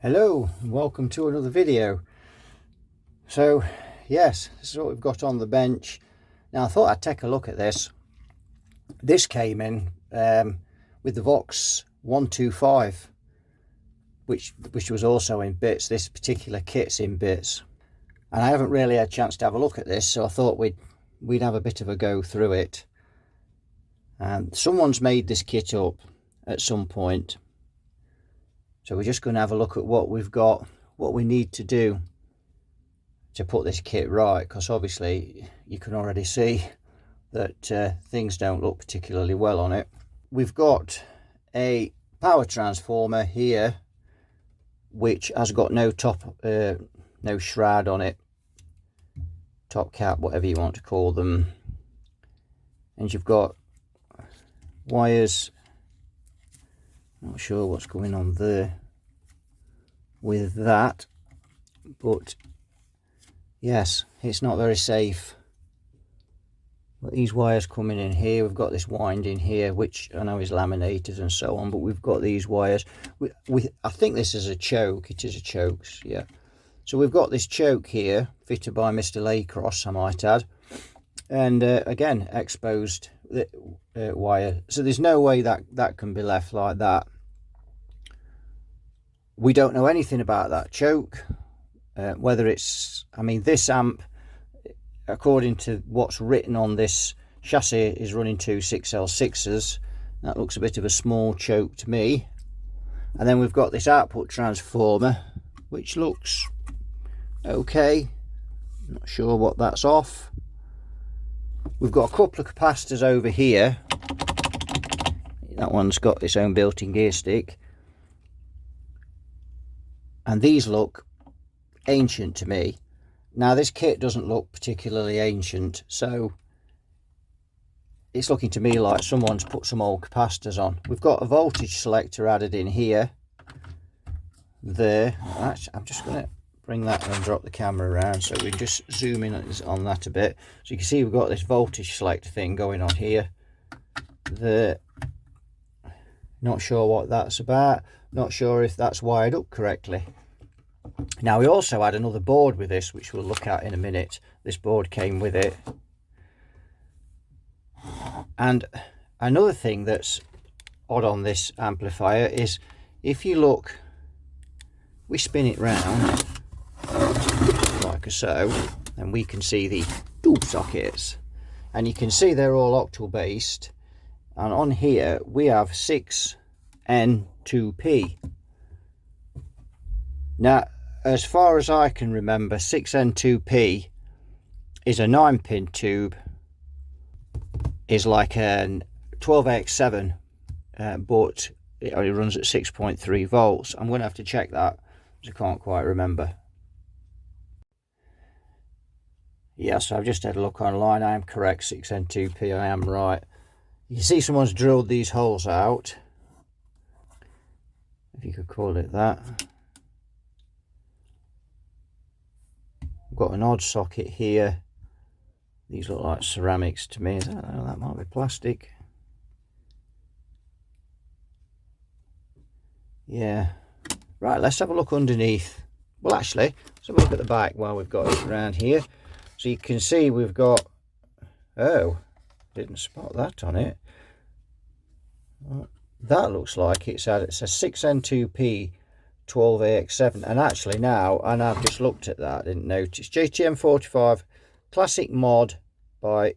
Hello and welcome to another video. So yes, this is what we've got on the bench. Now I thought I'd take a look at this. This came in with the Vox 125, which was also in bits. This particular kit's in bits, and I haven't really had a chance to have a look at this, so I thought we'd have a bit of a go through it. And someone's made this kit up at some point. So we're just going to have a look at what we've got, what we need to do to put this kit right, because obviously you can already see that things don't look particularly well on it. We've got a power transformer here, which has got no no shroud on it, top cap, whatever you want to call them. And you've got wires. Not sure what's going on there with that, but yes, it's not very safe. But these wires coming in here, we've got this winding here, which I know is laminated and so on, but we've got these wires. I think this is a choke. It is a choke, yeah. So we've got this choke here, fitted by Mr. Laycross, I might add, and again, exposed wire. So there's no way that can be left like that. We don't know anything about that choke, whether it's, I mean, this amp, according to what's written on this chassis, is running two 6L6s. That looks a bit of a small choke to me. And then we've got this output transformer, which looks okay. Not sure what that's off. We've got a couple of capacitors over here. That one's got its own built-in gear stick. And these look ancient to me. Now this kit doesn't look particularly ancient, so it's looking to me like someone's put some old capacitors on. We've got a voltage selector added in here. There. Actually, I'm just going to bring that and drop the camera around so we just zoom in on that a bit. So you can see we've got this voltage selector thing going on here. There. Not sure what that's about. Not sure if that's wired up correctly. Now we also had another board with this, which we'll look at in a minute. This board came with it. And another thing that's odd on this amplifier is, if you look, we spin it round like so, and we can see the tube sockets, and you can see they're all octal based. And on here we have 6N2P. Now, as far as I can remember, 6N2P is a 9-pin tube, is like a 12AX7, but it only runs at 6.3 volts. I'm going to have to check that, because I can't quite remember. Yes, I've just had a look online. I am correct, 6N2P, I am right. You can see someone's drilled these holes out, if you could call it that. Got an odd socket here. These look like ceramics to me. That might be plastic. Yeah. Right, let's have a look underneath. Well, actually, let's have a look at the back while we've got it around here. So you can see we've got, oh, didn't spot that on it. That looks like it's a 6N2P 12AX7, and actually now, and I've just looked at that, I didn't notice, JTM 45 classic mod by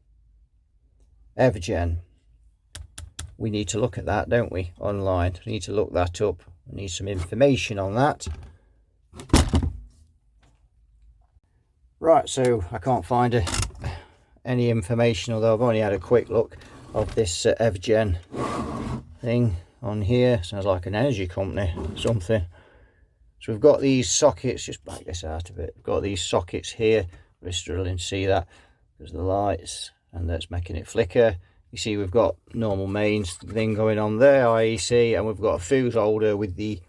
Evergen. We need to look at that, don't we, online? We need to look that up. We need some information on that. Right, so I can't find any information, although I've only had a quick look of this Evergen thing on here. Sounds like an energy company, something. So we've got these sockets, just back this out of it. We've got these sockets here. We're struggling to see that because of the lights, and that's making it flicker. You see we've got normal mains thing going on there, IEC, and we've got a fuse holder with the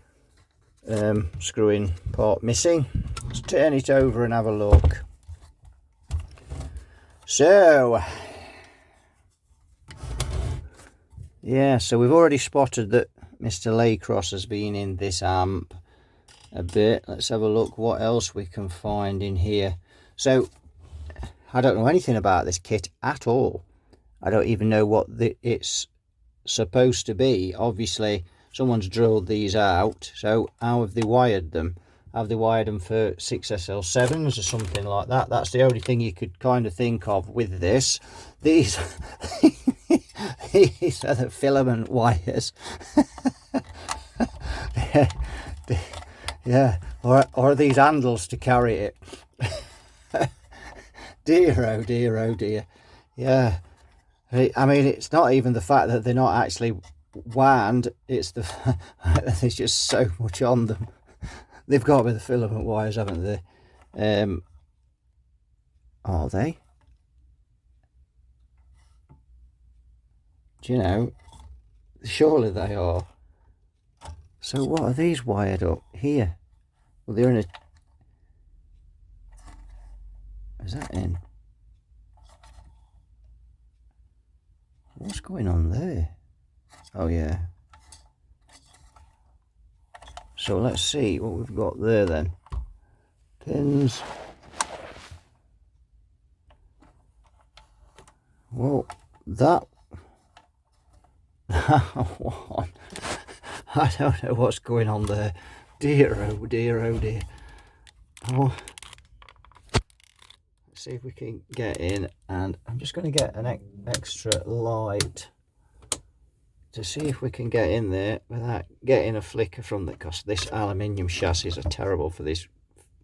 screw-in part missing. Let's turn it over and have a look. So, yeah, so we've already spotted that Mr. Laycross has been in this amp. a bit. Let's have a look what else we can find in here. So I don't know anything about this kit at all. I don't even know what it's supposed to be. Obviously someone's drilled these out, so how have they wired them? Have they wired them for 6SL7s or something like that? That's the only thing you could kind of think of with this. These these are the filament wires. Yeah, or are these handles to carry it? Dear, oh dear, oh dear. Yeah, I mean, it's not even the fact that they're not actually wound, it's the fact that there's just so much on them. They've got to be the filament wires, haven't they? Are they? Do you know? Surely they are. So what are these wired up here? Well, they're in a... Is that in? What's going on there? Oh yeah. So let's see what we've got there then. Pins. Well, that one, I don't know what's going on there. Dear, oh dear, oh dear. Oh, let's see if we can get in, and I'm just going to get an extra light to see if we can get in there without getting a flicker from the, because this aluminium chassis are terrible for this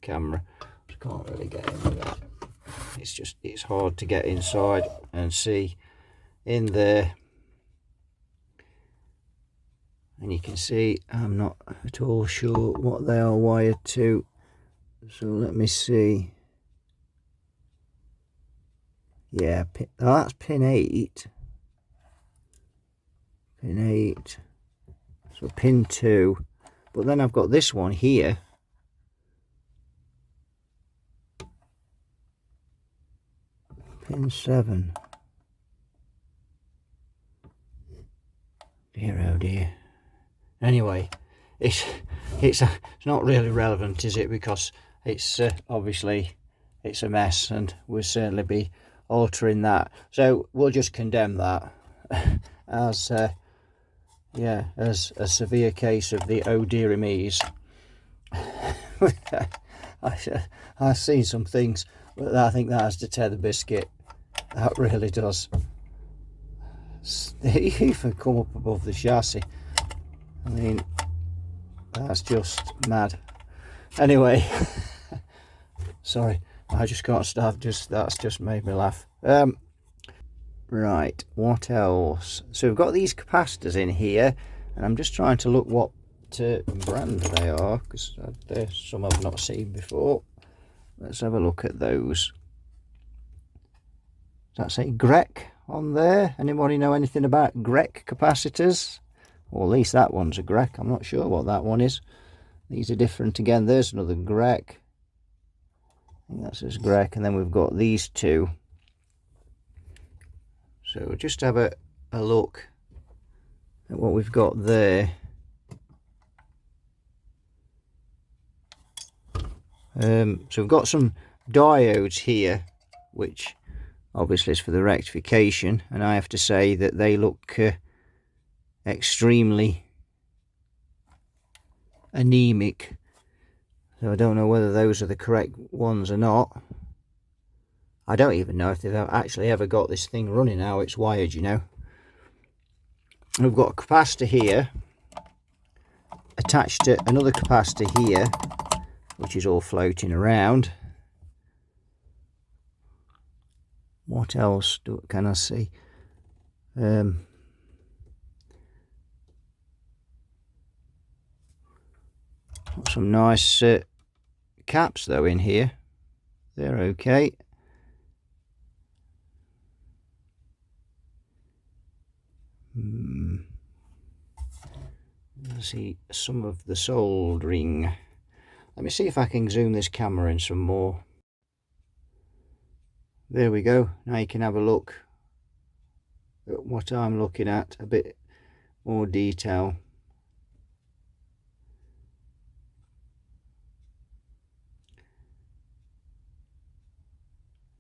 camera. I can't really get in with that. It's hard to get inside and see in there, and you can see I'm not at all sure what they are wired to, so let me see. Yeah, that's pin 8, so pin 2, but then I've got this one here, pin 7. Dear oh dear. Anyway, it's not really relevant, is it? Because it's obviously it's a mess, and we'll certainly be altering that. So we'll just condemn that as yeah, as a severe case of the oh dear me's. I've seen some things, but I think that has to tear the biscuit. That really does. They even come up above the chassis. I mean, that's just mad. Anyway, sorry, I just can't stop. That's just made me laugh. Right, what else? So we've got these capacitors in here, and I'm just trying to look what brand they are, because there's some I've not seen before. Let's have a look at those. Does that say Grec on there? Anybody know anything about Grec capacitors? Or at least that one's a Grec. I'm not sure what that one is. These are different again. There's another Grec. I think that says Grec. And then we've got these two. So we'll just have a look at what we've got there. So we've got some diodes here, which obviously is for the rectification. And I have to say that they look extremely anemic, so I don't know whether those are the correct ones or not. I don't even know if they've actually ever got this thing running, how it's wired, you know. And we've got a capacitor here attached to another capacitor here, which is all floating around. What else can I see? Some nice caps though in here. They're okay. Let's see some of the soldering. Let me see if I can zoom this camera in some more. There we go. Now you can have a look at what I'm looking at, a bit more detail.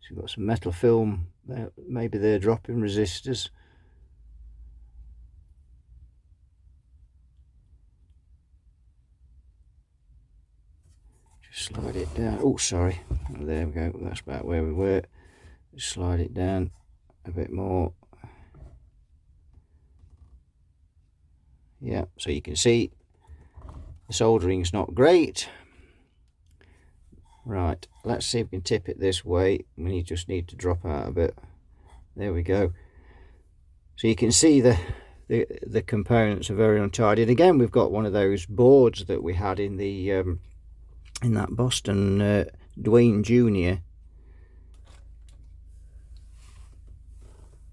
So we've got some metal film there, maybe they're dropping resistors. Just slide it down. Oh, sorry. Oh, there we go. That's about where we were. Just slide it down a bit more. Yeah, so you can see the soldering's not great. Right, let's see if we can tip it this way. We just need to drop out a bit. There we go. So you can see the components are very untidy. And again, we've got one of those boards that we had in the in that Boston Dwayne Jr.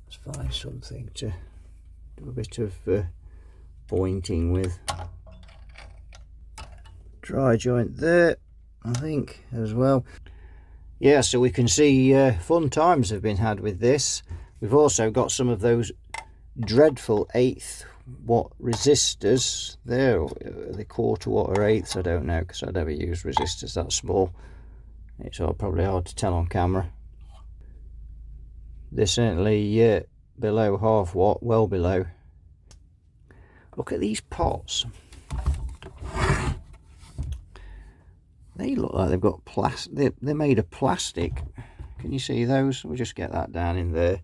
Let's find something to do a bit of pointing with. Dry joint there, I think, as well. Yeah, so we can see fun times have been had with this. We've also got some of those dreadful 1/8 watt resistors there, or the 1/4 watt or 1/8, I don't know, because I never use resistors that small. It's probably hard to tell on camera. They're certainly below 1/2 watt, well below. Look at these pots. They look like they've got plastic. They're made of plastic. Can you see those? We'll just get that down in there.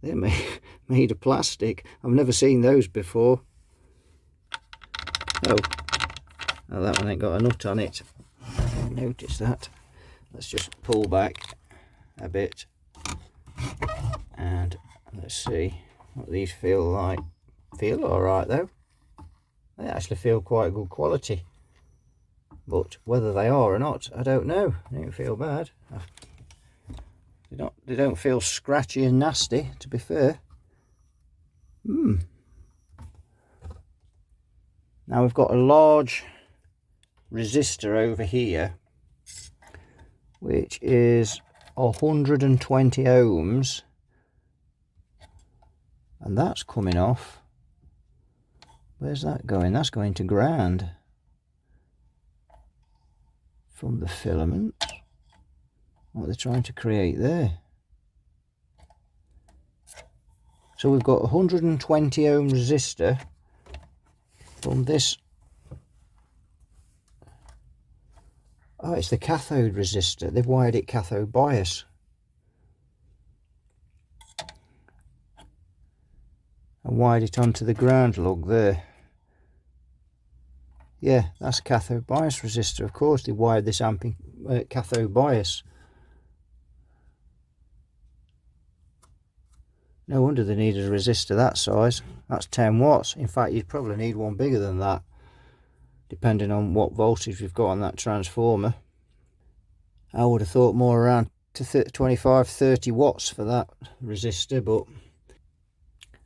They're made of plastic. I've never seen those before. Oh, that one ain't got a nut on it. I didn't notice that. Let's just pull back a bit. And let's see what these feel like. Feel alright though. They actually feel quite good quality. But whether they are or not, I don't know. They don't feel bad. They don't feel scratchy and nasty, to be fair. Now we've got a large resistor over here, which is 120 ohms. And that's coming off. Where's that going? That's going to ground. From the filament. What they're trying to create there. So we've got 120 ohm resistor from this. Oh, it's the cathode resistor. They've wired it cathode bias. And wired it onto the ground lug there. Yeah, that's cathode bias resistor. Of course, they wired this amping cathode bias. No wonder they needed a resistor that size. That's 10 watts. In fact, you'd probably need one bigger than that, depending on what voltage we've got on that transformer. I would have thought more around to 25, 30 watts for that resistor. But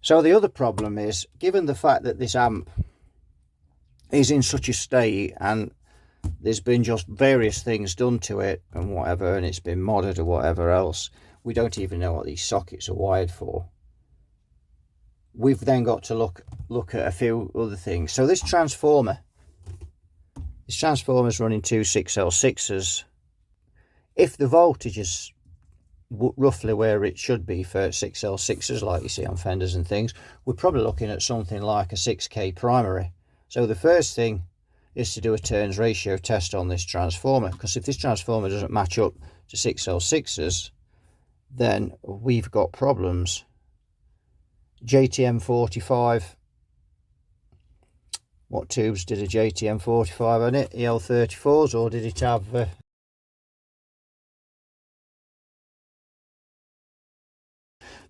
so the other problem is, given the fact that this amp is in such a state and there's been just various things done to it and whatever, and it's been modded or whatever else, we don't even know what these sockets are wired for. We've then got to look at a few other things. So this transformer's running two 6L6s. If the voltage is roughly where it should be for 6L6s, like you see on fenders and things, we're probably looking at something like a 6K primary. So the first thing is to do a turns ratio test on this transformer, because if this transformer doesn't match up to 6L6s, then we've got problems. JTM 45, what tubes did a JTM 45 on it? EL34s, or did it have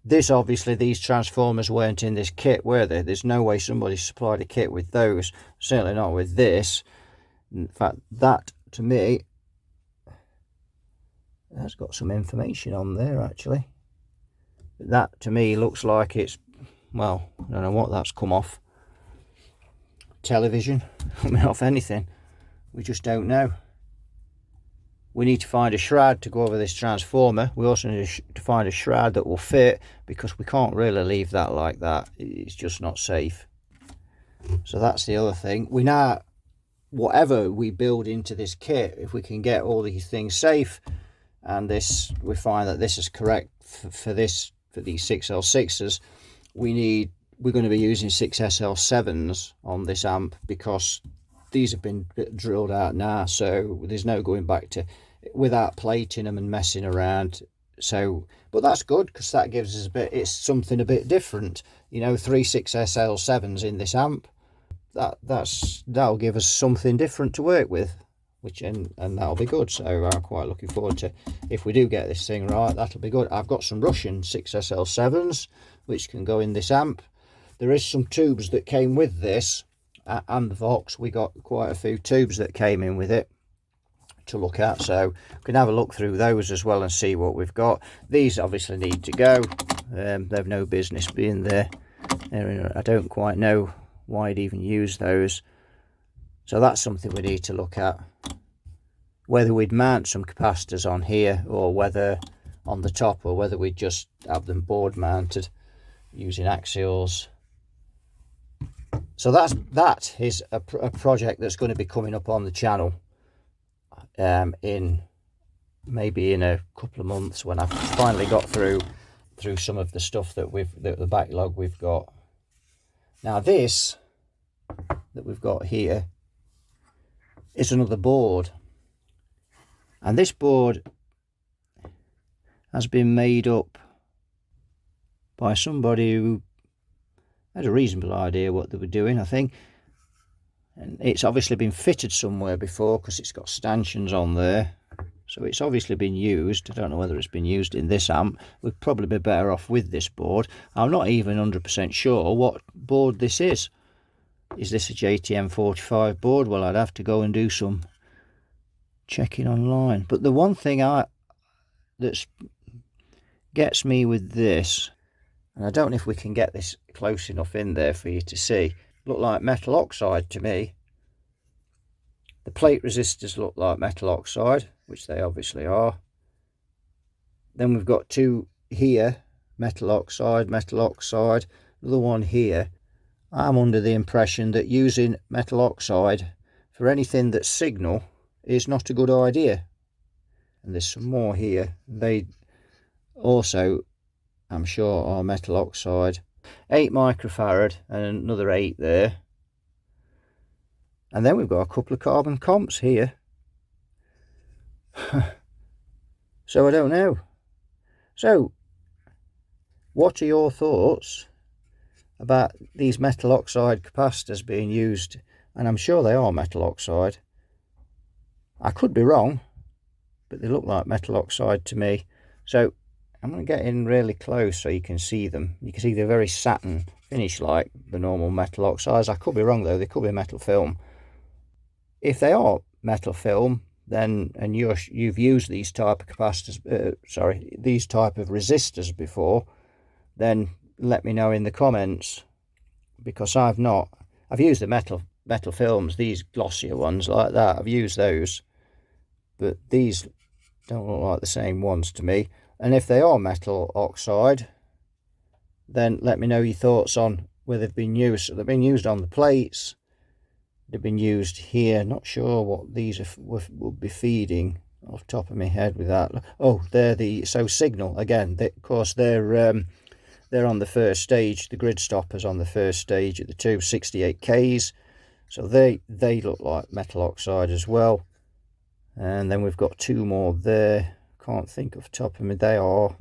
this? Obviously these transformers weren't in this kit, were they? There's no way somebody supplied a kit with those, certainly not with this. In fact, that to me has got some information on there actually. That to me looks like it's, well, I don't know what that's come off. Television, coming off anything. We just don't know. We need to find a shroud to go over this transformer. We also need to find a shroud that will fit, because we can't really leave that like that. It's just not safe. So that's the other thing. We whatever we build into this kit, if we can get all these things safe and this, we find that this is correct for these 6L6s, we're going to be using 6SL7s on this amp, because these have been drilled out now, so there's no going back to without plating them and messing around. So, but that's good, because that gives us it's something a bit different, you know, 3 6SL7s in this amp. That'll give us something different to work with, and that'll be good. So I'm quite looking forward to, if we do get this thing right, that'll be good. I've got some Russian 6SL7s which can go in this amp. There is some tubes that came with this, and the Vox. We got quite a few tubes that came in with it to look at, so we can have a look through those as well and see what we've got. These obviously need to go. They've no business being there. I don't quite know why I'd even use those, so that's something we need to look at, whether we'd mount some capacitors on here, or whether on the top, or whether we'd just have them board mounted using axials. So that is a project that's going to be coming up on the channel in maybe in a couple of months, when I've finally got through some of the stuff that the backlog we've got. Now this that we've got here is another board, and this board has been made up by somebody who had a reasonable idea what they were doing, I think. And it's obviously been fitted somewhere before, because it's got stanchions on there, so it's obviously been used. I don't know whether it's been used in this amp. We'd probably be better off with this board. I'm not even 100% sure what board this is. Is this a JTM 45 board? Well, I'd have to go and do some checking online. But the one thing that gets me with this, and I don't know if we can get this close enough in there for you to see, look like metal oxide to me. The plate resistors look like metal oxide, which they obviously are. Then we've got two here, metal oxide, another one here. I'm under the impression that using metal oxide for anything that's signal is not a good idea. And there's some more here. They also, I'm sure, are metal oxide. 8 microfarad and another 8 there. And then we've got a couple of carbon comps here. So I don't know. So what are your thoughts about these metal oxide capacitors being used? And I'm sure they are metal oxide. I could be wrong, but they look like metal oxide to me. So I'm going to get in really close so you can see them. You can see they're very satin finish, like the normal metal oxides. I could be wrong though, they could be metal film. If they are metal film, then, and you've used these type of capacitors, these type of resistors before, then let me know in the comments, because I've not. I've used the metal films, these glossier ones like that. I've used those, but these don't look like the same ones to me. And if they are metal oxide, then let me know your thoughts on where they've been used. So they've been used on the plates, they've been used here. Not sure what these would be feeding off the top of my head with that. Oh, they're the signal again. Of course, they're on the first stage. The grid stoppers on the first stage at the 268Ks. So they look like metal oxide as well. And then we've got two more there. Can't think off the top of me. They are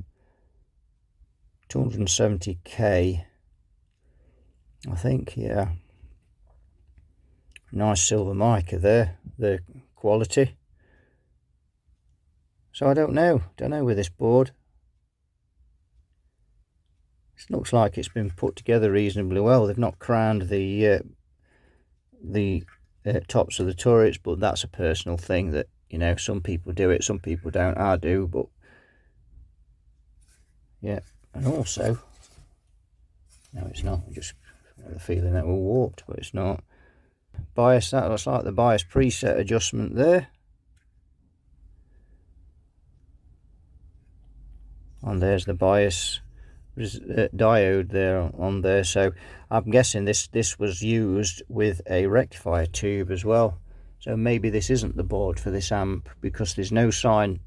270K, I think. Yeah, nice silver mica there, the quality. So I don't know with this board. It looks like it's been put together reasonably well. They've not crowned the tops of the turrets, but that's a personal thing that, you know, some people do it, some people don't. I do, but yeah. And also, no, it's not. I just have the feeling that we're warped, but it's not. Bias, that looks like the bias preset adjustment there. And there's the bias diode there on there. So I'm guessing this was used with a rectifier tube as well. So maybe this isn't the board for this amp, because there's no sign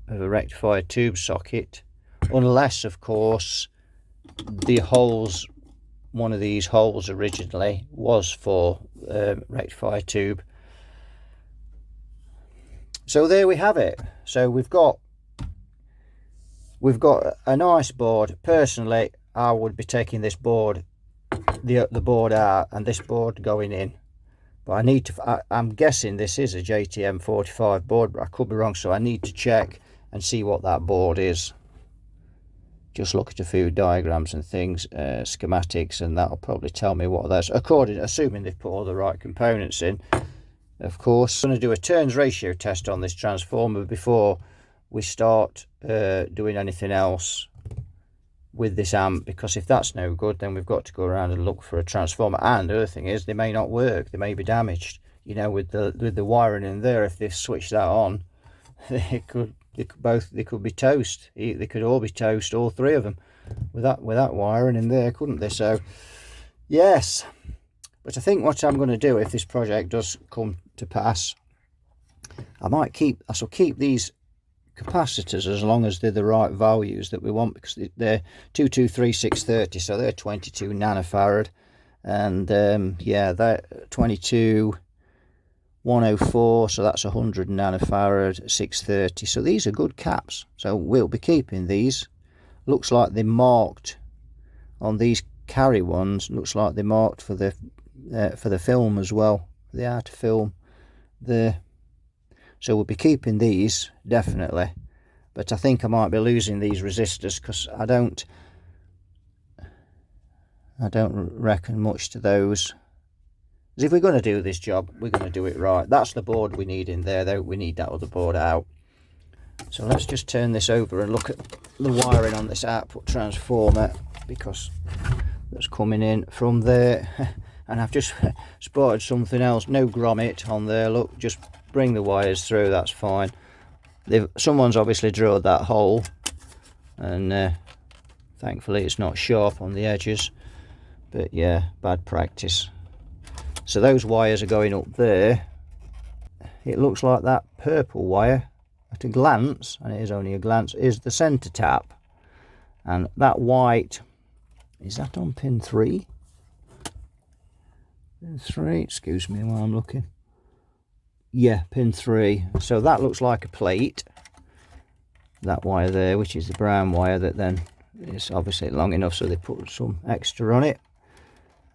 of a rectifier tube socket, unless of course the holes, one of these holes originally was for rectifier tube. So there we have it. So we've got a nice board. Personally, I would be taking this board, the board out, and this board going in. But I need to, I'm guessing this is a JTM 45 board, but I could be wrong, so I need to check and see what that board is. Just look at a few diagrams and things, schematics, and that'll probably tell me what that's, assuming they've put all the right components in. Of course, I'm going to do a turns ratio test on this transformer before we start doing anything else with this amp, because if that's no good, then we've got to go around and look for a transformer. And the other thing is, they may not work, they may be damaged, you know, with the wiring in there. If they switch that on, they could be toast. They could all be toast, all three of them, with that wiring in there, couldn't they? So yes, but I think what I'm going to do, if this project does come to pass, I shall keep these capacitors as long as they're the right values that we want, because they're 223630, so they're 22 nanofarad, and yeah, they're 22104, so that's 100 nanofarad, 630. So these are good caps, so we'll be keeping these. Looks like they're marked on these carry ones, looks like they're marked for the film as well, the art film there. So we'll be keeping these, definitely. But I think I might be losing these resistors, because I don't reckon much to those. Because if we're going to do this job, we're going to do it right. That's the board we need in there, though. We need that other board out. So let's just turn this over and look at the wiring on this output transformer, because that's coming in from there. And I've just spotted something else. No grommet on there. Look, just bring the wires through, that's fine. Someone's obviously drilled that hole, and thankfully it's not sharp on the edges, but yeah, bad practice. So those wires are going up there. It looks like that purple wire, at a glance, and it is only a glance, is the center tap, and that white, is that on pin 3? Pin 3, excuse me while I'm looking. Yeah, pin 3. So that looks like a plate, that wire there, which is the brown wire that then is obviously long enough so they put some extra on it.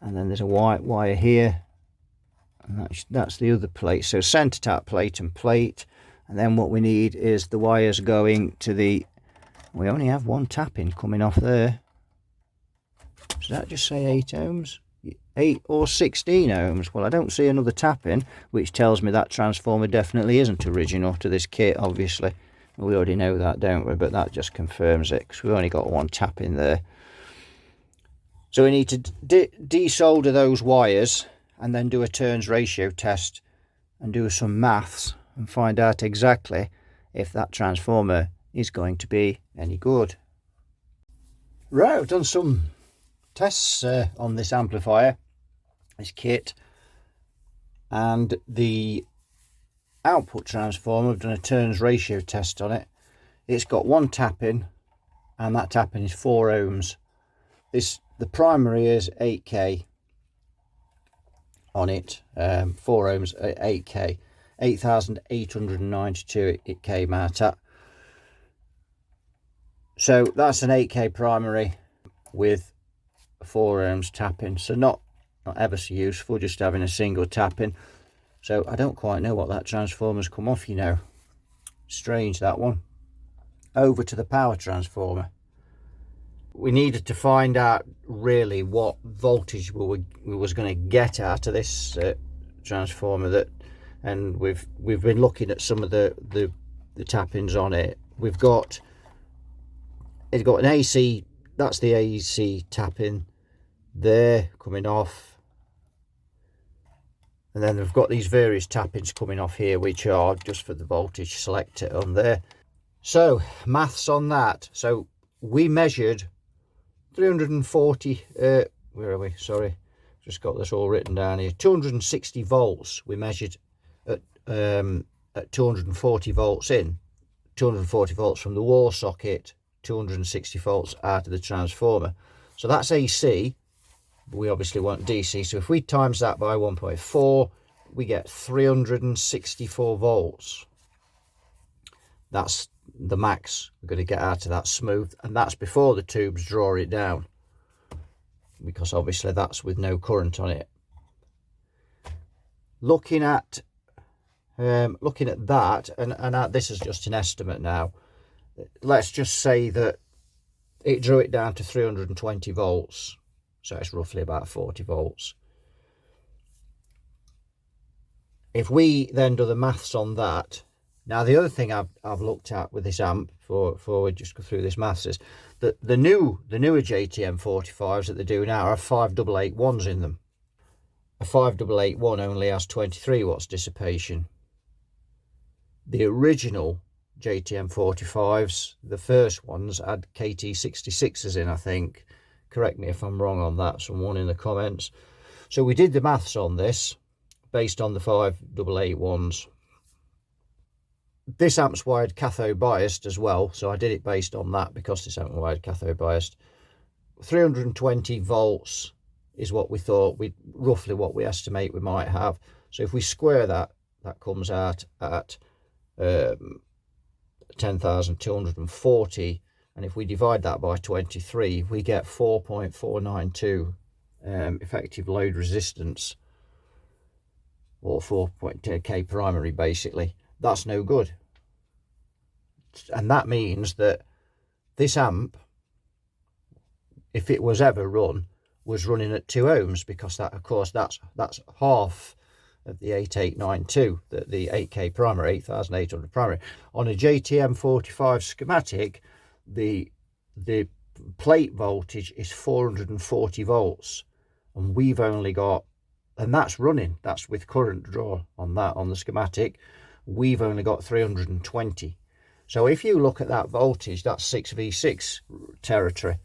And then there's a white wire here, and that's the other plate. So center tap plate and plate. And then what we need is the wires going to the, we only have one tapping coming off there. Does that just say 8 ohms? 8 or 16 ohms. Well, I don't see another tapping, which tells me that transformer definitely isn't original to this kit, obviously. We already know that, don't we? But that just confirms it, because we've only got one tap in there. So we need to desolder those wires, and then do a turns ratio test, and do some maths, and find out exactly if that transformer is going to be any good. Right, I've done some tests on this amplifier, this kit, and the output transformer. I've done a turns ratio test on it. It's got one tapping, and that tapping is 4 ohms. The primary is 8k on it, 4 ohms at 8k, 8,892 it came out at. So that's an 8k primary with 4 ohms tapping, so not ever so useful, just having a single tapping. So I don't quite know what that transformer's come off, you know. Strange, that one. Over to the power transformer. We needed to find out really what voltage we was going to get out of this transformer, and we've been looking at some of the tappings on it. It's got an AC, that's the AC tapping there coming off, and then we've got these various tappings coming off here, which are just for the voltage selector on there. So maths on that. So we measured 340 where are we, sorry, just got this all written down here, 260 volts we measured at 240 volts in, 240 volts from the wall socket, 260 volts out of the transformer. So that's AC. We obviously want DC. So if we times that by 1.4, we get 364 volts. That's the max we're going to get out of that smooth, and that's before the tubes draw it down, because obviously that's with no current on it. Looking at that, and this is just an estimate now. Let's just say that it drew it down to 320 volts, so it's roughly about 40 volts. If we then do the maths on that, now the other thing I've looked at with this amp before we just go through this maths is that the newer JTM 45s that they do now are 5881s in them. A 5881 only has 23 watts dissipation. The original JTM 45s, the first ones, had KT66s in, I think. Correct me if I'm wrong on that, someone in the comments. So we did the maths on this based on the 5881s. This amp's wired cathode biased as well, so I did it based on that because this amp wired cathode biased. 320 volts is what we thought, roughly what we estimate we might have. So if we square that, that comes out at 10,240, and if we divide that by 23, we get 4.492 effective load resistance, or 4.10k primary basically. That's no good. And that means that this amp, if it was ever run, was running at 2 ohms, because that, of course, that's half of the 8892, the 8k primary, 8800 primary. On a JTM 45 schematic, the plate voltage is 440 volts, and we've only got, and that's running, that's with current draw on that, on the schematic, we've only got 320. So if you look at that voltage, that's 6v6 territory.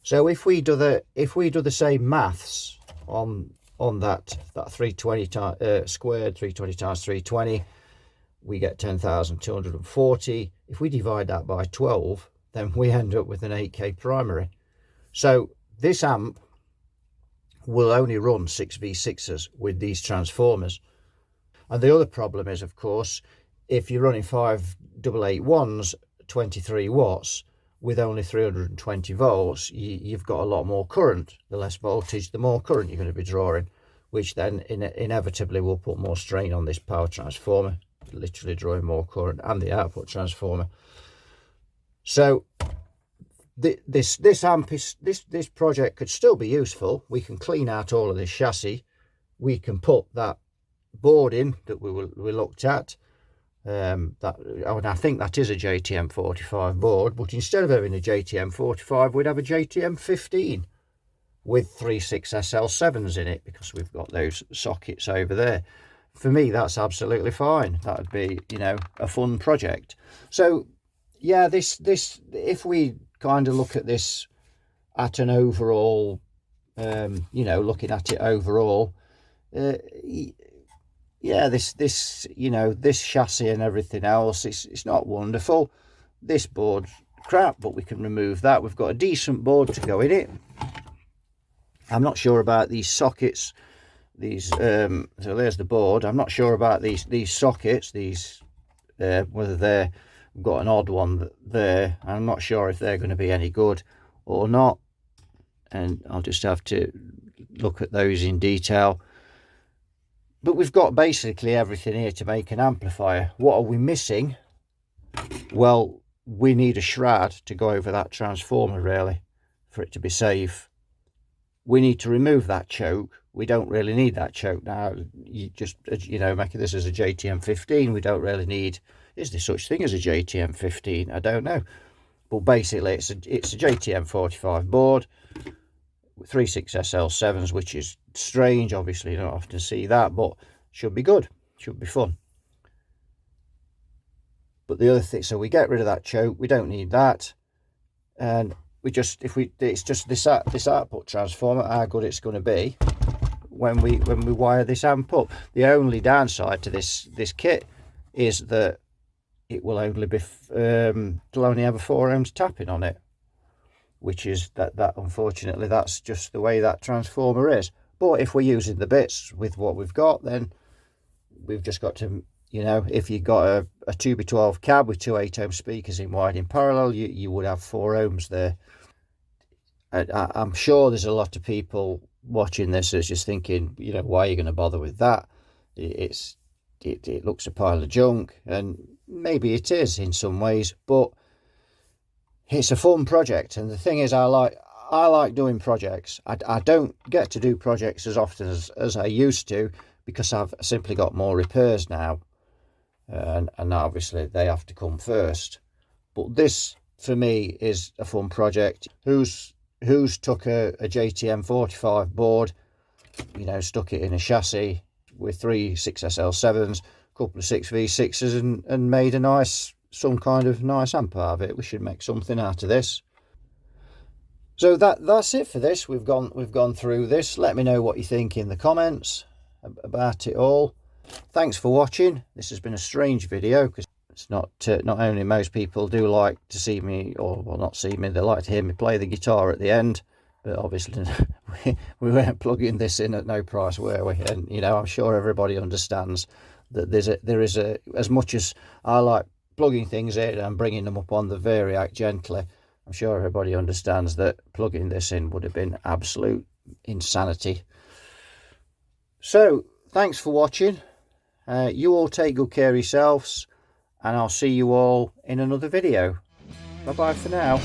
So if we do the same maths on that 320 squared, 320 times 320, we get 10,240. If we divide that by 12, then we end up with an 8k primary. So this amp will only run 6v6s with these transformers. And the other problem is, of course, if you're running 5881s, 23 watts, with only 320 volts, you've got a lot more current. The less voltage, the more current you're going to be drawing, which then inevitably will put more strain on this power transformer, literally drawing more current, and the output transformer. So this amp is, this project could still be useful. We can clean out all of this chassis. We can put that board in that we looked at. And I think that is a JTM 45 board, but instead of having a JTM 45, we'd have a JTM 15 with 36SL7s in it, because we've got those sockets over there. For me, that's absolutely fine. That would be, you know, a fun project. So yeah, this if we kind of look at this at an overall, you know, looking at it overall, yeah, this you know, this chassis and everything else, it's not wonderful. This board's crap, but we can remove that. We've got a decent board to go in it. I'm not sure about these sockets, these so there's the board. I'm not sure about these sockets, these whether they're, we've got an odd one there. I'm not sure if they're going to be any good or not, and I'll just have to look at those in detail. But we've got basically everything here to make an amplifier. What are we missing? Well, we need a shroud to go over that transformer, really, for it to be safe. We need to remove that choke. We don't really need that choke now. You just, you know, making this as a JTM 15, we don't really need, is there such thing as a JTM 15? I don't know. But basically, it's a JTM 45 board with 36SL7s, which is strange. Obviously, you don't often see that, but should be good, should be fun. But the other thing, so we get rid of that choke, we don't need that, and we just, it's just this output transformer, how good it's going to be when we wire this amp up. The only downside to this kit is that it will only be it'll only have a 4 ohms tapping on it, which is that unfortunately that's just the way that transformer is. But if we're using the bits with what we've got, then we've just got to, you know, if you've got a 2x12 cab with 2 8-ohm speakers in wide in parallel, you would have 4 ohms there. I'm sure there's a lot of people watching this that's just thinking, you know, why are you going to bother with that? It looks a pile of junk, and maybe it is in some ways, but it's a fun project. And the thing is, I like doing projects. I don't get to do projects as often as I used to, because I've simply got more repairs now, and obviously they have to come first. But this for me is a fun project. Who's took a JTM 45 board, you know, stuck it in a chassis with 3 6SL7s, a couple of 6V6s, and made some kind of nice amp out of it. We should make something out of this. So that's it for this. We've gone through this. Let me know what you think in the comments about it all. Thanks for watching. This has been a strange video, because it's not only most people do like to see me, or well, not see me, they like to hear me play the guitar at the end, but obviously we weren't plugging this in at no price, were we? And you know, I'm sure everybody understands that there is a as much as I like plugging things in and bringing them up on the variac gently, I'm sure everybody understands that plugging this in would have been absolute insanity. So thanks for watching. You all take good care of yourselves, and I'll see you all in another video. Bye bye for now.